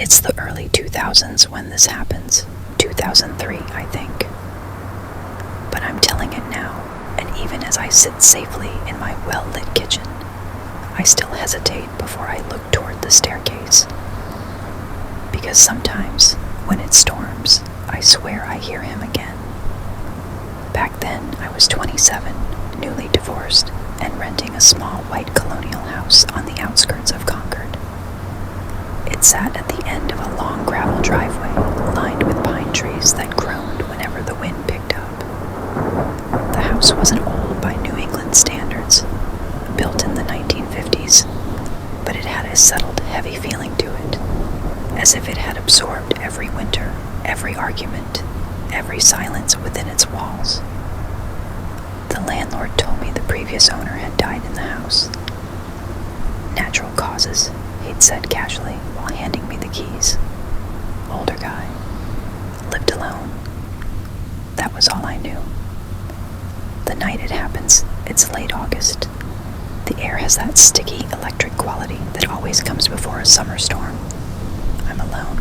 It's the early 2000s when this happens. 2003, I think. But I'm telling it now, and even as I sit safely in my well-lit kitchen, I still hesitate before I look toward the staircase. Because sometimes, when it storms, I swear I hear him again. Back then, I was 27, newly divorced, and renting a small white colonial house on the outskirts of Concord. It sat at the end of a long gravel driveway lined with pine trees that groaned whenever the wind picked up. The house wasn't old by New England standards, built in the 1950s, but it had a settled, heavy feeling to it, as if it had absorbed every winter, every argument, every silence within its walls. The landlord told me the previous owner had died in the house. Natural causes, he'd said casually while handing me the keys. Older guy. Lived alone. That was all I knew. The night it happens, it's late August. The air has that sticky electric quality that always comes before a summer storm. I'm alone.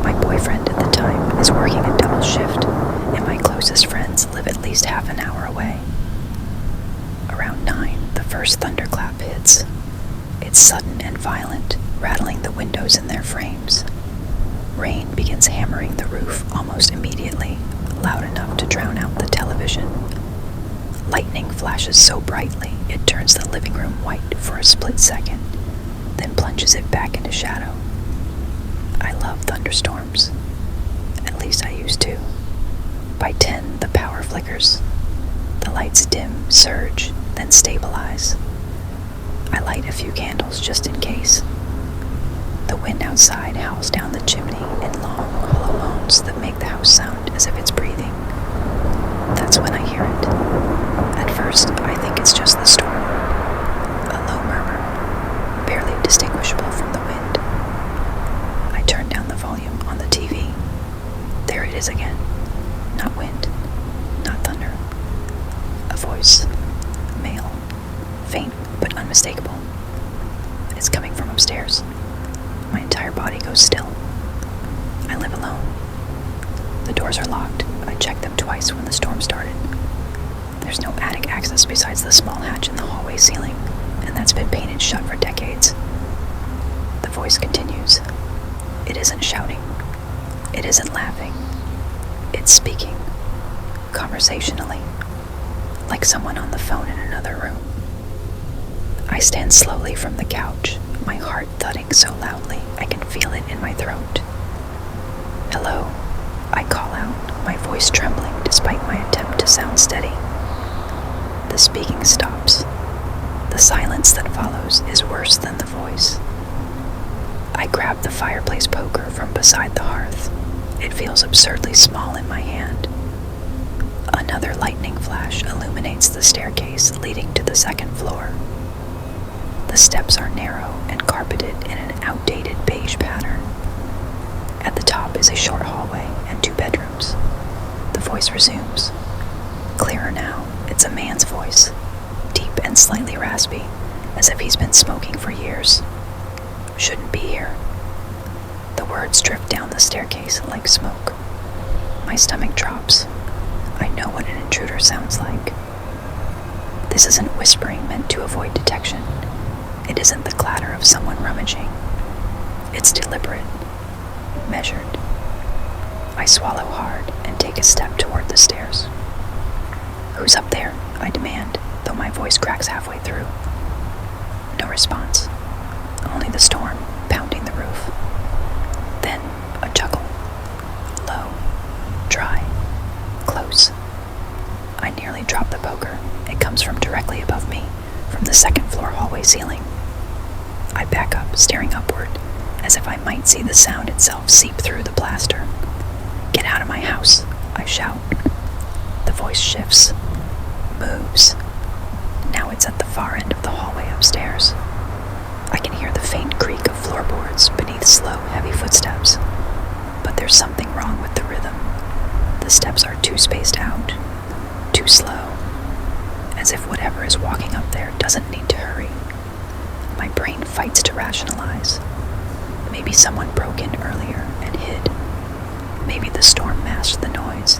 My boyfriend at the time is working a double shift, and my closest friends live at least half an hour away. Around 9, the first thunderclap hits. It's sudden and violent, rattling the windows in their frames. Rain begins hammering the roof almost immediately, loud enough to drown out the television. Lightning flashes so brightly it turns the living room white for a split second, then plunges it back into shadow. I love thunderstorms. At least I used to. By 10, the power flickers. The lights dim, surge, then stabilize. I light a few candles just in case. The wind outside howls down the chimney in long, hollow moans that make the house sound as if it's breathing. That's when I hear it. At first, I think it's just the storm. A low murmur, barely distinguishable from the wind. I turn down the volume on the TV. There it is again. Not wind, not thunder. A voice, male, faint but unmistakable. It's coming from upstairs. My entire body goes still. I live alone. The doors are locked. I checked them twice when the storm started. There's no attic access besides the small hatch in the hallway ceiling, and that's been painted shut for decades. The voice continues. It isn't shouting. It isn't laughing. It's speaking, conversationally, like someone on the phone in another room. I stand slowly from the couch, my heart thudding so loudly I can feel it in my throat. Hello, I call out, my voice trembling despite my attempt to sound steady. The speaking stops. The silence that follows is worse than the voice. I grab the fireplace poker from beside the hearth. It feels absurdly small in my hand. Another lightning flash illuminates the staircase leading to the second floor. The steps are narrow and carpeted in an outdated beige pattern. At the top is a short hallway and 2 bedrooms. The voice resumes. Clearer now, it's a man's voice, deep and slightly raspy, as if he's been smoking for years. Shouldn't be here. The words drift down the staircase like smoke. My stomach drops. I know what an intruder sounds like. This isn't whispering meant to avoid detection. It isn't the clatter of someone rummaging. It's deliberate, measured. I swallow hard and take a step toward the stairs. Who's up there? I demand, though my voice cracks halfway through. No response. Only the storm pounding the roof. Then a chuckle. Low, dry, close. I nearly drop the poker. It comes from directly above me, from the second floor hallway ceiling. I back up, staring upward, as if I might see the sound itself seep through the plaster. Get out of my house, I shout. The voice shifts, moves. Now it's at the far end of the hallway upstairs. I can hear the faint creak of floorboards beneath slow, heavy footsteps. But there's something wrong with the rhythm. The steps are too spaced out, too slow, as if whatever is walking up there doesn't need to hurry. My brain fights to rationalize. Maybe someone broke in earlier and hid. Maybe the storm masked the noise.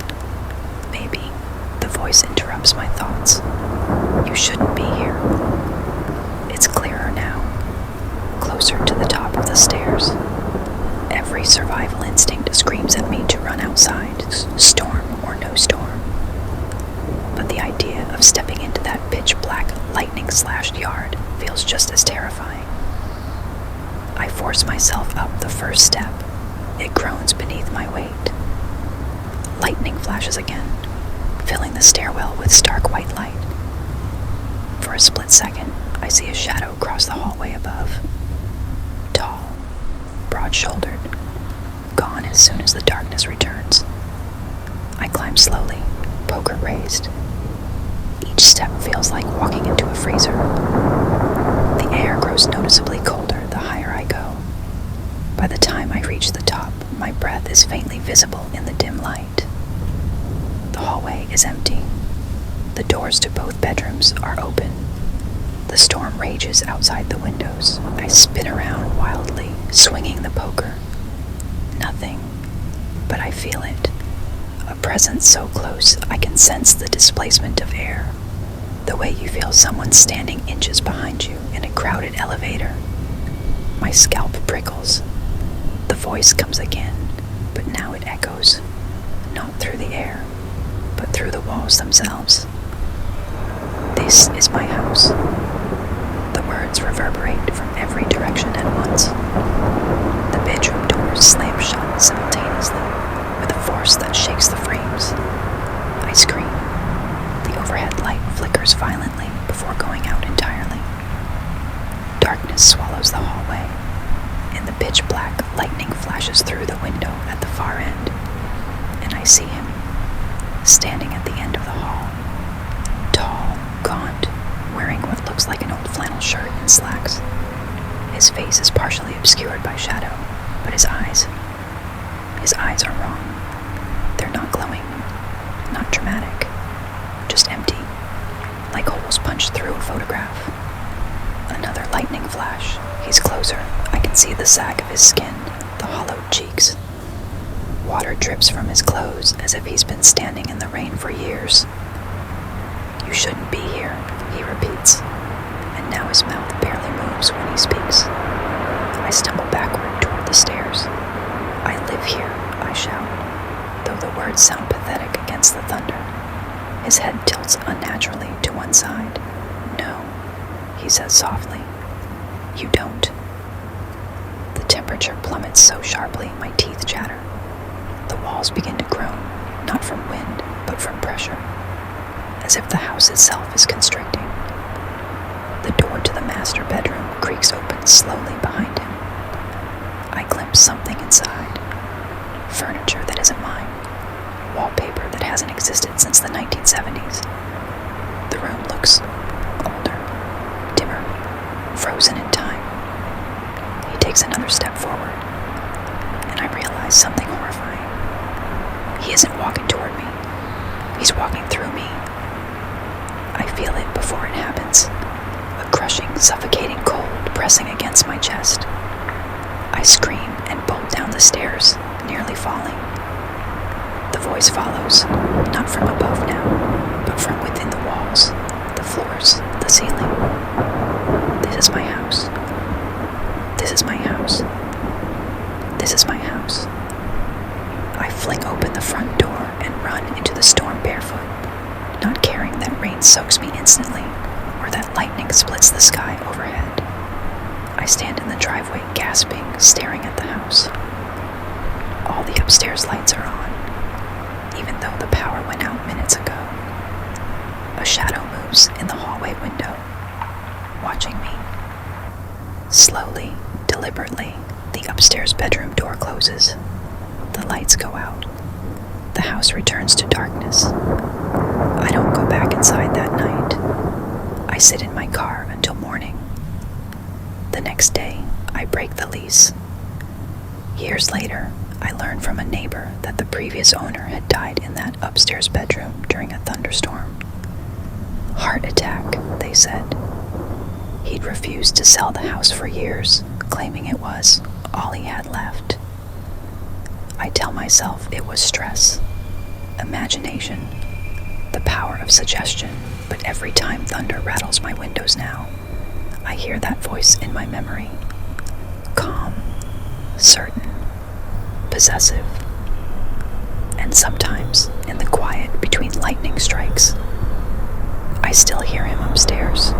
Maybe the voice interrupts my thoughts. You shouldn't be here. It's clearer now, closer to the top of the stairs. Every survival instinct screams at me to run outside, storm or no storm. But the idea of stepping into that pitch-black, lightning-slashed yard feels just as terrifying. I force myself up the first step. It groans beneath my weight. Lightning flashes again, filling the stairwell with stark white light. For a split second, I see a shadow cross the hallway above. Tall, broad-shouldered, gone as soon as the darkness returns. I climb slowly, poker raised. Each step feels like walking into a freezer. The air grows noticeably colder the higher I go. By the time I reach the top, my breath is faintly visible in the dim light. The hallway is empty. The doors to both bedrooms are open. The storm rages outside the windows. I spin around wildly, swinging the poker. Nothing, but I feel it. A presence so close I can sense the displacement of air. The way you feel someone standing inches behind you in a crowded elevator. My scalp prickles. The voice comes again, but now it echoes, not through the air, but through the walls themselves. This is my house. The words reverberate from every direction at once. The bedroom doors slam shut simultaneously, with a force that shakes the frames. I scream. The overhead light flickers violently before going out entirely. Darkness swallows the hallway. In the pitch black, lightning flashes through the window at the far end, and I see him, standing at the end of the hall. Tall, gaunt, wearing what looks like an old flannel shirt and slacks. His face is partially obscured by shadow, but his eyes are wrong. They're not glowing, not dramatic, just empty, like holes punched through a photograph. Another lightning flash. He's closer. I can see the sag of his skin, the hollowed cheeks. Water drips from his clothes as if he's been standing in the rain for years. You shouldn't be here, he repeats, and now his mouth barely moves when he speaks. I stumble backward toward the stairs. I live here, I shout, though the words sound pathetic against the thunder. His head tilts unnaturally to one side. No, he says softly. You don't. The temperature plummets so sharply my teeth chatter. The walls begin to groan, not from wind, but from pressure, as if the house itself is constricting. The door to the master bedroom creaks open slowly behind him. I glimpse something inside. Furniture that isn't mine. Wallpaper that hasn't existed since the 1970s. The room looks older, dimmer, frozen in time. He takes another step forward, and I realize something horrifying. He isn't walking toward me. He's walking through me. I feel it before it happens. A crushing, suffocating cold pressing against my chest. I scream and bolt down the stairs, nearly falling. The voice follows, not from above now, but from within the walls, the floors, the ceiling. This is my house. This is my house. This is my house. I fling open the front door and run into the storm barefoot, not caring that rain soaks me instantly or that lightning splits the sky overhead. I stand in the driveway gasping, staring at the house. All the upstairs lights are on, even though the power went out minutes ago. A shadow moves in the hallway window, watching me. Slowly, deliberately, the upstairs bedroom door closes. The lights go out. The house returns to darkness. I don't go back inside that night. I sit in my car until morning. The next day, I break the lease. Years later, I learned from a neighbor that the previous owner had died in that upstairs bedroom during a thunderstorm. Heart attack, they said. He'd refused to sell the house for years, claiming it was all he had left. I tell myself it was stress, imagination, the power of suggestion, but every time thunder rattles my windows now, I hear that voice in my memory. Calm, certain, possessive. And sometimes, in the quiet between lightning strikes, I still hear him upstairs.